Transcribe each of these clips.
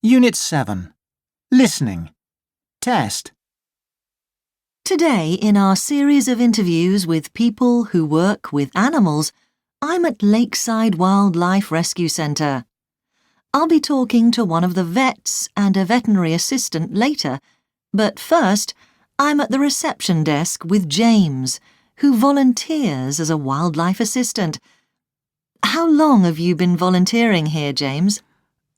Unit 7. Listening. Test. Today, in our series of interviews with people who work with animals, I'm at Lakeside Wildlife Rescue Centre. I'll be talking to one of the vets and a veterinary assistant later, but first, I'm at the reception desk with James, who volunteers as a wildlife assistant. How long have you been volunteering here, James?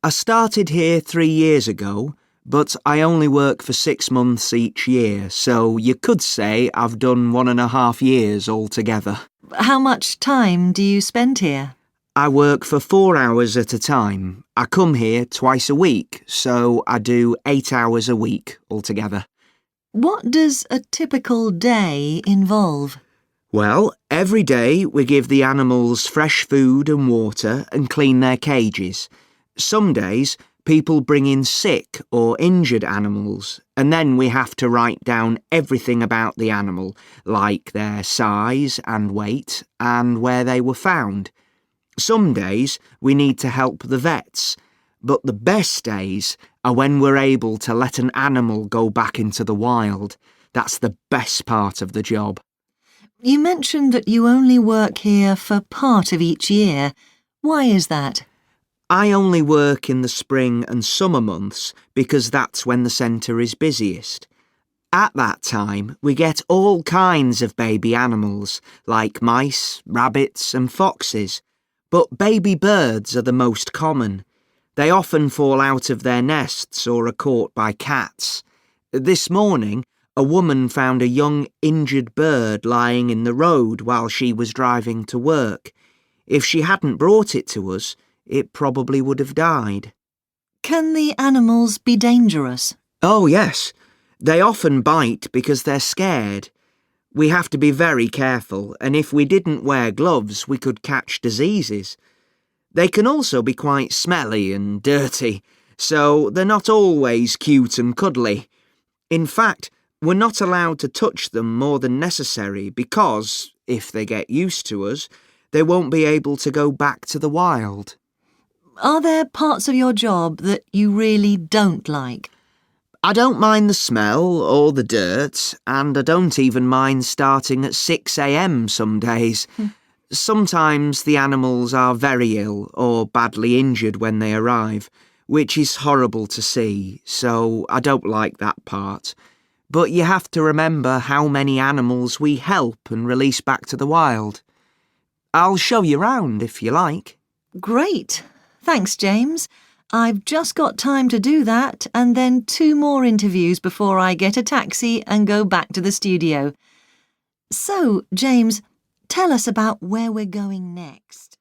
I started here 3 years ago, but I only work for 6 months each year, so you could say I've done 1.5 years altogether. How much time do you spend here? I work for 4 hours at a time. I come here twice a week, so I do 8 hours a week altogether. What does a typical day involve? Well, every day we give the animals fresh food and water and clean their cages. Some days people bring in sick or injured animals, and then we have to write down everything about the animal, like their size and weight and where they were found. Some days we need to help the vets, but the best days are when we're able to let an animal go back into the wild. That's the best part of the job. You mentioned that you only work here for part of each year. Why is that? I only work in the spring and summer months because that's when the centre is busiest. At that time, we get all kinds of baby animals, like mice, rabbits and foxes. But baby birds are the most common. They often fall out of their nests or are caught by cats. This morning, a woman found a young injured bird lying in the road while she was driving to work. If she hadn't brought it to us, it probably would have died. Can the animals be dangerous? Oh, yes. They often bite because they're scared. We have to be very careful, and if we didn't wear gloves, we could catch diseases. They can also be quite smelly and dirty, so they're not always cute and cuddly. In fact, we're not allowed to touch them more than necessary because, if they get used to us, they won't be able to go back to the wild. Are there parts of your job that you really don't like? I don't mind the smell or the dirt, and I don't even mind starting at 6 a.m. some days. Sometimes the animals are very ill or badly injured when they arrive, which is horrible to see, so I don't like that part. But you have to remember how many animals we help and release back to the wild. I'll show you round if you like. Great. Thanks, James. I've just got time to do that and then 2 more interviews before I get a taxi and go back to the studio. So, James, tell us about where we're going next.